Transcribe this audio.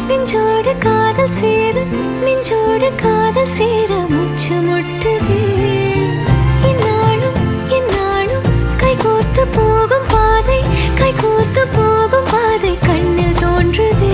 நெஞ்சோடு காதல் சேர நெஞ்சோடு காதல் சேர மூச்சு முட்டுதே இந்நாளும் இந்நாளும் கைகோர்த்து போகும் பாதை கைகோர்த்து போகும் பாதை கண்ணில் தோன்றுதே